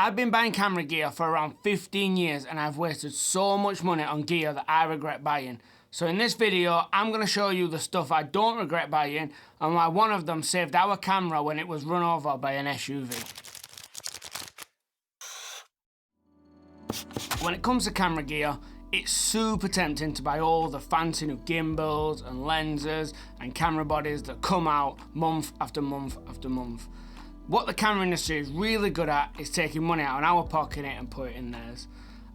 I've been buying camera gear for around 15 years and I've wasted so much money on gear that I regret buying. So in this video, I'm going to show you the stuff I don't regret buying and why one of them saved our camera when it was run over by an SUV. When it comes to camera gear, it's super tempting to buy all the fancy new gimbals and lenses and camera bodies that come out month after month after month. What the camera industry is really good at is taking money out of our pocket and put it in theirs.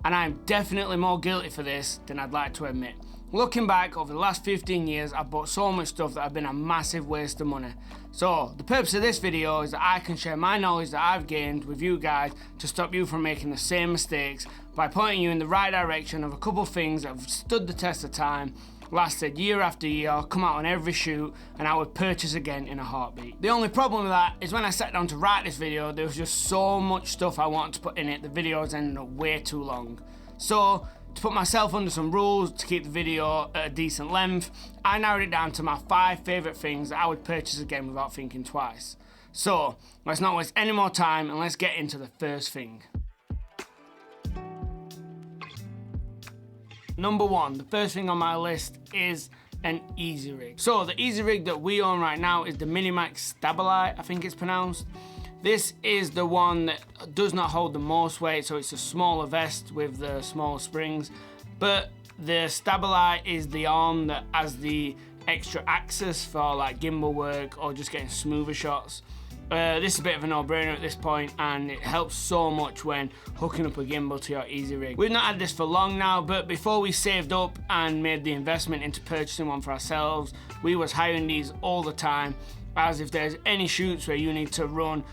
And I'm definitely more guilty for this than I'd like to admit. Looking back over the last 15 years, I've bought so much stuff that have been a massive waste of money. So the purpose of this video is that I can share my knowledge that I've gained with you guys to stop you from making the same mistakes by pointing you in the right direction of a couple of things that have stood the test of time, lasted year after year, come out on every shoot, and I would purchase again in a heartbeat. The only problem with that is when I sat down to write this video, there was just so much stuff I wanted to put in it, the videos ended up way too long. So, to put myself under some rules to keep the video at a decent length, I narrowed it down to my 5 favourite things that I would purchase again without thinking twice. So, let's not waste any more time and let's get into the first thing. Number 1, the first thing on my list is an easy rig. So the easy rig that we own right now is the Minimax Stabilite, I think it's pronounced. This is the one that does not hold the most weight, so it's a smaller vest with the smaller springs. But the Stabilite is the arm that has the extra axis for like gimbal work or just getting smoother shots. This is a bit of a no-brainer at this point, and it helps so much when hooking up a gimbal to your easy rig. We've not had this for long now, but before we saved up and made the investment into purchasing one for ourselves, we was hiring these all the time, as if there's any shoots where you need to run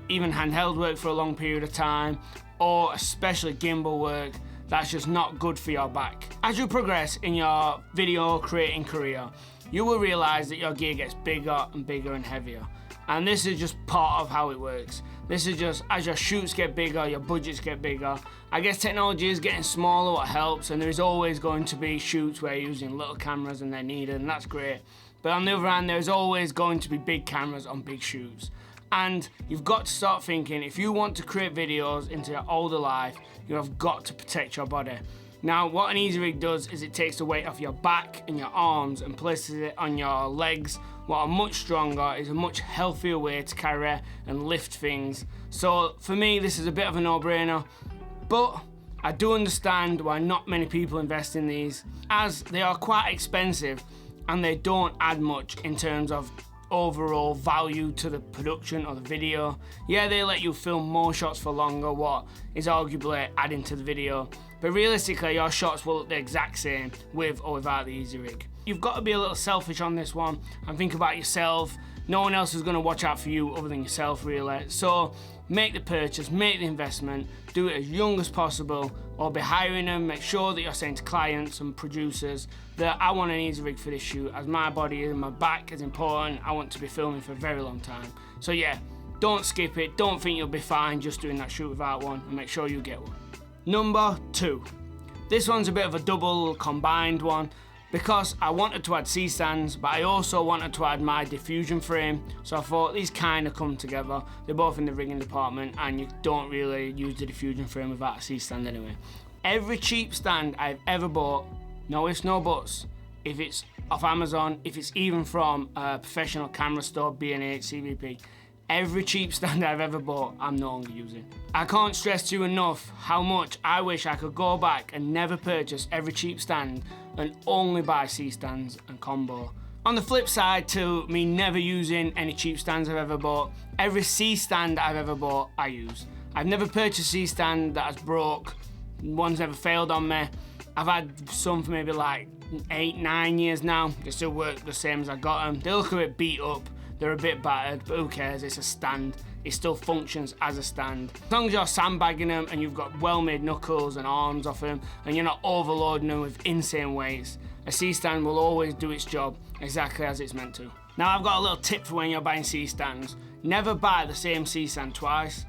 even handheld work for a long period of time, or especially gimbal work, that's just not good for your back. As you progress in your video creating career, you will realise that your gear gets bigger and bigger and heavier. And this is just part of how it works. This is just, as your shoots get bigger, your budgets get bigger. I guess technology is getting smaller, what helps, and there's always going to be shoots where you're using little cameras and they're needed, and that's great. But on the other hand, there's always going to be big cameras on big shoots. And you've got to start thinking, if you want to create videos into your older life, you have got to protect your body. Now, what an easy rig does is it takes the weight off your back and your arms and places it on your legs, what are much stronger, is a much healthier way to carry and lift things. So for me, this is a bit of a no-brainer, but I do understand why not many people invest in these, as they are quite expensive and they don't add much in terms of overall value to the production or the video. Yeah, they let you film more shots for longer, what is arguably adding to the video, but realistically your shots will look the exact same with or without the easy rig. You've got to be a little selfish on this one and think about yourself. No one else is going to watch out for you other than yourself, really. So make the purchase, make the investment, do it as young as possible, or be hiring them. Make sure that you're saying to clients and producers that I want an easy rig for this shoot, as my body and my back is important. I want to be filming for a very long time. So yeah, don't skip it. Don't think you'll be fine just doing that shoot without one, and make sure you get one. Number 2. This one's a bit of a double combined one, because I wanted to add C-stands, but I also wanted to add my diffusion frame, so I thought these kind of come together. They're both in the rigging department, and you don't really use the diffusion frame without a C-stand anyway. Every cheap stand I've ever bought, no ifs, no buts, if it's off Amazon, if it's even from a professional camera store, B&H, CVP, every cheap stand I've ever bought, I'm no longer using. I can't stress to you enough how much I wish I could go back and never purchase every cheap stand and only buy C-stands and combo. On the flip side to me never using any cheap stands I've ever bought, every C-stand I've ever bought, I use. I've never purchased a C-stand that has broke, one's never failed on me. I've had some for maybe like 8-9 years now, they still work the same as I got them. They look a bit beat up, they're a bit battered, but who cares, it's a stand. It still functions as a stand. As long as you're sandbagging them and you've got well-made knuckles and arms off them and you're not overloading them with insane weights, a C-stand will always do its job exactly as it's meant to. Now I've got a little tip for when you're buying C-stands. Never buy the same C-stand twice.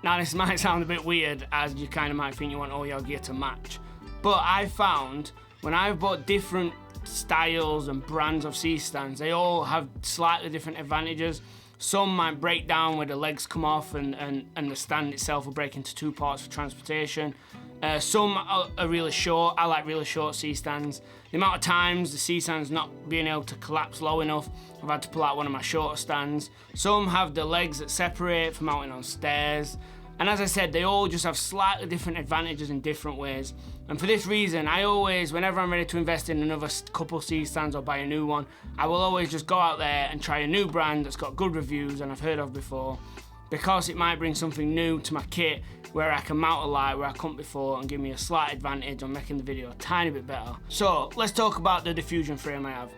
Now this might sound a bit weird, as you kind of might think you want all your gear to match, but I found when I've bought different styles and brands of C-stands, they all have slightly different advantages. Some might break down where the legs come off and the stand itself will break into 2 parts for transportation. Some are really short. I like really short C-stands. The amount of times the C-stand's not being able to collapse low enough, I've had to pull out one of my shorter stands. Some have the legs that separate for mounting on stairs. And as I said, they all just have slightly different advantages in different ways. And for this reason, I always, whenever I'm ready to invest in another couple C-stands or buy a new one, I will always just go out there and try a new brand that's got good reviews and I've heard of before, because it might bring something new to my kit where I can mount a light where I couldn't before and give me a slight advantage on making the video a tiny bit better. So let's talk about the diffusion frame I have.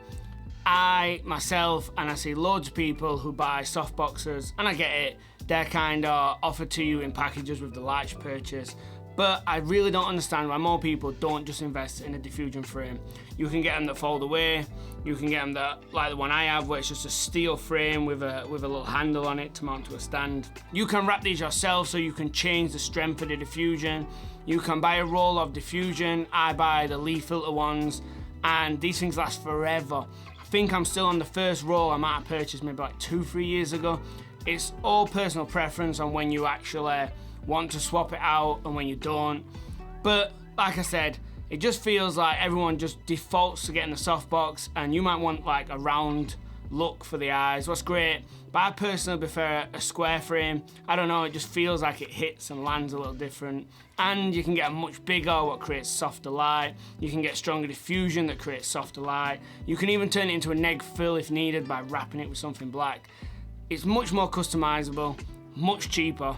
I, myself, and I see loads of people who buy softboxes, and I get it, they're kind of offered to you in packages with the lights you purchase, but I really don't understand why more people don't just invest in a diffusion frame. You can get them that fold away, you can get them that, like the one I have, where it's just a steel frame with a little handle on it to mount to a stand. You can wrap these yourself so you can change the strength of the diffusion. You can buy a roll of diffusion. I buy the leaf filter ones, and these things last forever. I think I'm still on the first roll I might have purchased maybe like 2-3 years ago. It's all personal preference on when you actually want to swap it out and when you don't. But like I said, it just feels like everyone just defaults to getting the softbox, and you might want like a round look for the eyes. What's great, but I personally prefer a square frame. I don't know, it just feels like it hits and lands a little different. And you can get a much bigger, what creates softer light. You can get stronger diffusion that creates softer light. You can even turn it into a neg fill if needed by wrapping it with something black. It's much more customizable, much cheaper.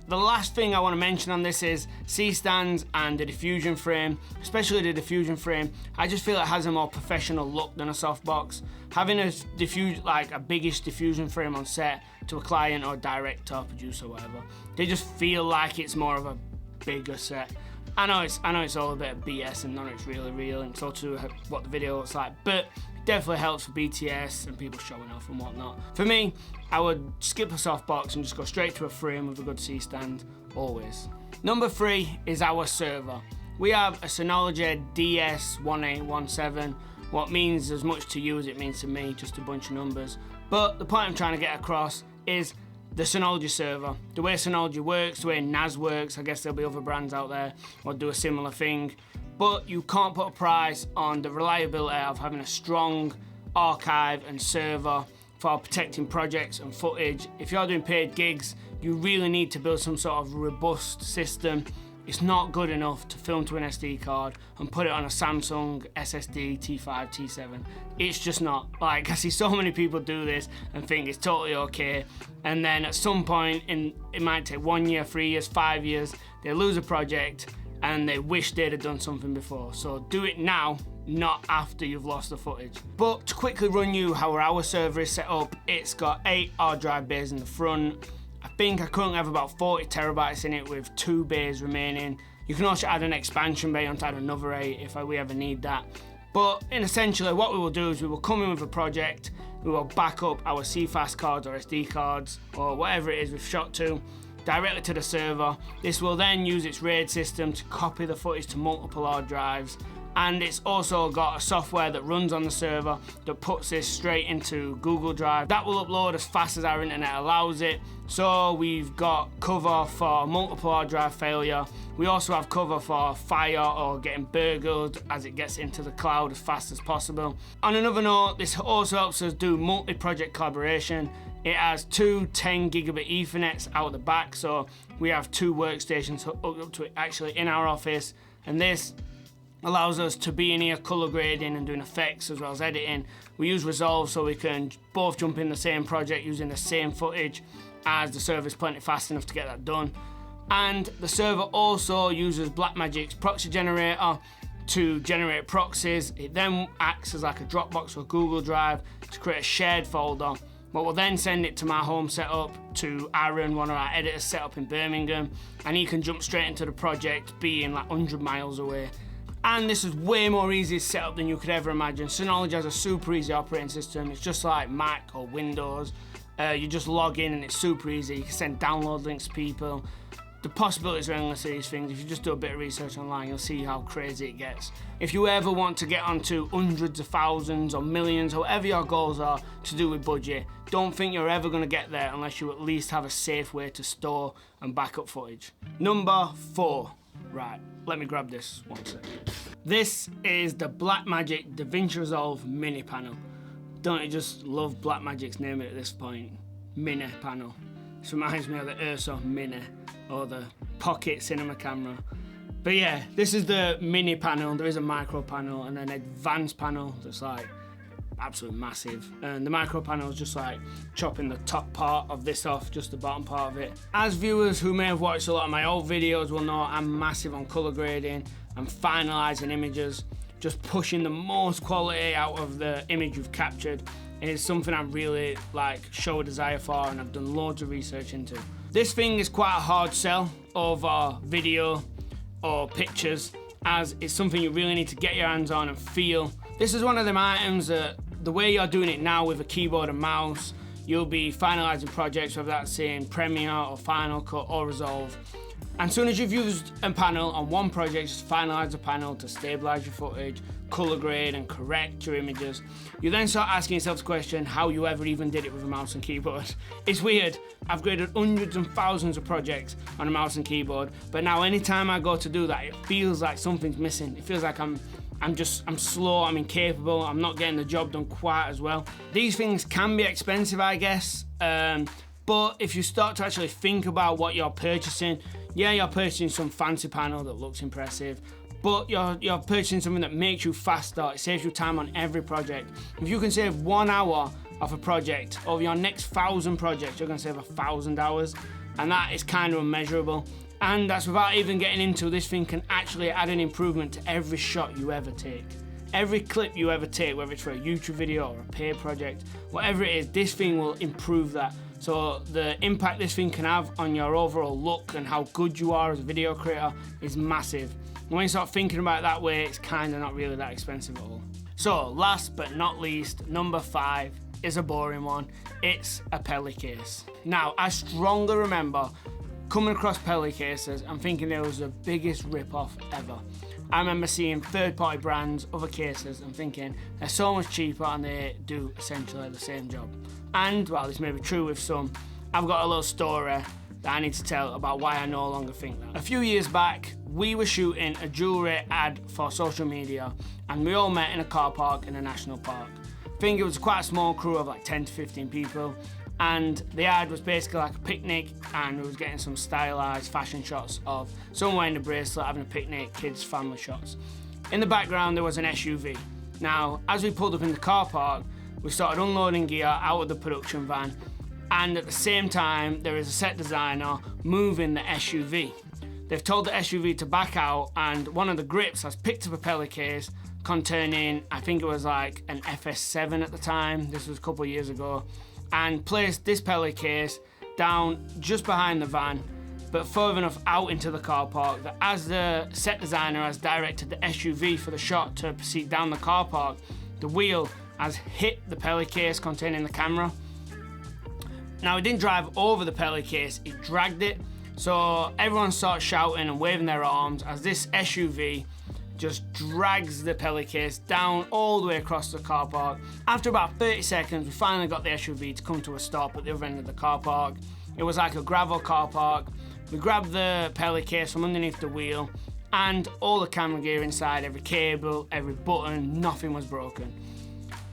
The last thing I want to mention on this is C-stands and the diffusion frame, especially the diffusion frame. I just feel it has a more professional look than a softbox. Having a biggish diffusion frame on set to a client or director, producer, whatever, they just feel like it's more of a bigger set. I know it's all a bit of BS and none of it's really real, and it's all to what the video looks like, but it definitely helps for BTS and people showing off and whatnot. For me, I would skip a softbox and just go straight to a frame with a good C-stand, always. Number 3 is our server. We have a Synology DS1817, what means as much to you as it means to me, just a bunch of numbers. But the point I'm trying to get across is the Synology server. The way Synology works, the way NAS works, I guess there'll be other brands out there or do a similar thing, but you can't put a price on the reliability of having a strong archive and server for protecting projects and footage. If you're doing paid gigs, you really need to build some sort of robust system. It's not good enough to film to an SD card and put it on a Samsung SSD T5, T7. It's just not. Like, I see so many people do this and think it's totally okay, and then at some point, it might take 1 year, 3 years, 5 years, they lose a project and they wish they'd have done something before. So do it now, not after you've lost the footage. But to quickly run you how our server is set up, it's got 8 hard drive bays in the front. I think I currently have about 40 terabytes in it with 2 bays remaining. You can also add an expansion bay onto another 8 if we ever need that. But essentially what we will do is we will come in with a project, we will back up our CFast cards or SD cards or whatever it is we've shot to directly to the server. This will then use its RAID system to copy the footage to multiple hard drives, and it's also got a software that runs on the server that puts this straight into Google Drive. That will upload as fast as our internet allows it. So we've got cover for multiple hard drive failure. We also have cover for fire or getting burgled as it gets into the cloud as fast as possible. On another note, this also helps us do multi-project collaboration. It has 2 10 gigabit Ethernets out the back, so we have 2 workstations hooked up to it actually in our office, and this allows us to be in here color grading and doing effects as well as editing. We use Resolve so we can both jump in the same project using the same footage, as the server's plenty fast enough to get that done. And the server also uses Blackmagic's proxy generator to generate proxies. It then acts as like a Dropbox or Google Drive to create a shared folder, but we'll then send it to my home setup to Aaron, one of our editors set up in Birmingham, and he can jump straight into the project being like 100 miles away. And this is way more easy to set up than you could ever imagine. Synology has a super easy operating system. It's just like Mac or Windows. You just log in and it's super easy. You can send download links to people. The possibilities are endless of these things. If you just do a bit of research online, you'll see how crazy it gets. If you ever want to get onto hundreds of thousands or millions, whatever your goals are to do with budget, don't think you're ever going to get there unless you at least have a safe way to store and back up footage. Number 4. Right, let me grab this one sec. This is the Blackmagic DaVinci Resolve Mini Panel. Don't you just love Blackmagic's name at this point? Mini Panel. This reminds me of the Ursa Mini or the Pocket Cinema camera. But yeah, this is the mini panel. There is a micro panel and an advanced panel that's like absolutely massive. And the micro panel is just like chopping the top part of this off, just the bottom part of it. As viewers who may have watched a lot of my old videos will know, I'm massive on color grading and finalizing images. Just pushing the most quality out of the image you've captured is something I really show a desire for, and I've done loads of research into. This thing is quite a hard sell over video or pictures, as it's something you really need to get your hands on and feel. This is one of them items that the way you're doing it now with a keyboard and mouse, you'll be finalizing projects, whether that's in Premiere or Final Cut or Resolve. And as soon as you've used a panel on one project, just finalize the panel to stabilize your footage, color grade and correct your images. You then start asking yourself the question how you ever even did it with a mouse and keyboard. It's weird. I've graded hundreds and thousands of projects on a mouse and keyboard, but now anytime I go to do that, it feels like something's missing. It feels like I'm slow, I'm incapable, I'm not getting the job done quite as well. These things can be expensive, I guess, but if you start to actually think about what you're purchasing, yeah, you're purchasing some fancy panel that looks impressive, but you're purchasing something that makes you faster, it saves you time on every project. If you can save 1 hour off a project, over your next 1,000 projects, you're gonna save 1,000 hours, and that is kind of immeasurable. And that's without even getting into this thing can actually add an improvement to every shot you ever take. Every clip you ever take, whether it's for a YouTube video or a paid project, whatever it is, this thing will improve that. So the impact this thing can have on your overall look and how good you are as a video creator is massive. And when you start thinking about it that way, it's kind of not really that expensive at all. So last but not least, number 5 is a boring one. It's a Peli case. Now, I strongly remember coming across Peli cases and thinking they was the biggest rip-off ever. I remember seeing third-party brands, other cases, and thinking they're so much cheaper and they do essentially the same job. And while this may be true with some, I've got a little story that I need to tell about why I no longer think that. A few years back, we were shooting a jewellery ad for social media, and we all met in a car park in a national park. I think it was quite a small crew of like 10 to 15 people, and the ad was basically like a picnic, and we was getting some stylized fashion shots of someone wearing a bracelet, having a picnic, kids, family shots. In the background there was an SUV. Now, as we pulled up in the car park, we started unloading gear out of the production van, and at the same time there is a set designer moving the SUV. They've told the SUV to back out, and one of the grips has picked up a Peli case containing, I think it was like an FS7 at the time, this was a couple of years ago, and placed this Peli case down just behind the van, but further enough out into the car park that as the set designer has directed the SUV for the shot to proceed down the car park, the wheel has hit the Peli case containing the camera. Now, it didn't drive over the Peli case, it dragged it, so everyone starts shouting and waving their arms as this SUV just drags the Peli case down all the way across the car park. After about 30 seconds, we finally got the SUV to come to a stop at the other end of the car park. It was like a gravel car park. We grabbed the Peli case from underneath the wheel, and all the camera gear inside, every cable, every button, nothing was broken.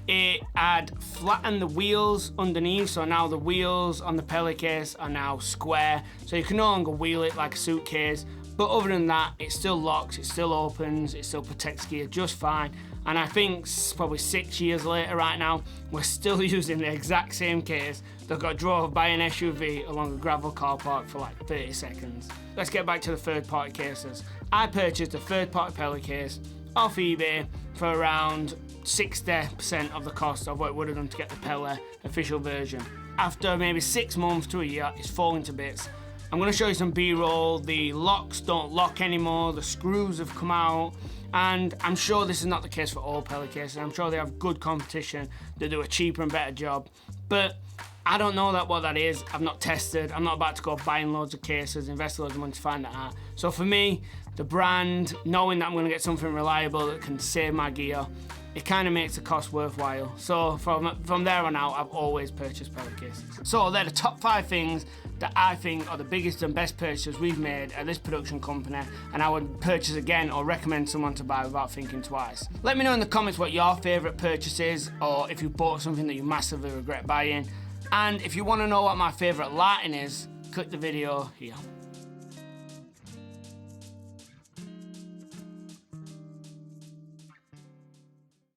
It had flattened the wheels underneath, so now the wheels on the Peli case are now square, so you can no longer wheel it like a suitcase. But other than that, it still locks, it still opens, it still protects gear just fine. And I think probably 6 years later right now, we're still using the exact same case that got drove by an SUV along a gravel car park for like 30 seconds. Let's get back to the third-party cases. I purchased a third-party Peli case off eBay for around 60% of the cost of what it would have done to get the Peli official version. After maybe 6 months to a year, it's falling to bits. I'm going to show you some B-roll. The locks don't lock anymore, the screws have come out, and I'm sure this is not the case for all Peli cases. I'm sure they have good competition that do a cheaper and better job, but I don't know what that is. I've not tested. I'm not about to go buying loads of cases, invest loads of money to find that out. So for me, the brand, knowing that I'm gonna get something reliable that can save my gear, it kind of makes the cost worthwhile. So from there on out, I've always purchased pellet cases. So they're the top 5 things that I think are the biggest and best purchases we've made at this production company, and I would purchase again or recommend someone to buy without thinking twice. Let me know in the comments what your favourite purchase is, or if you bought something that you massively regret buying. And if you want to know what my favourite lighting is, click the video here.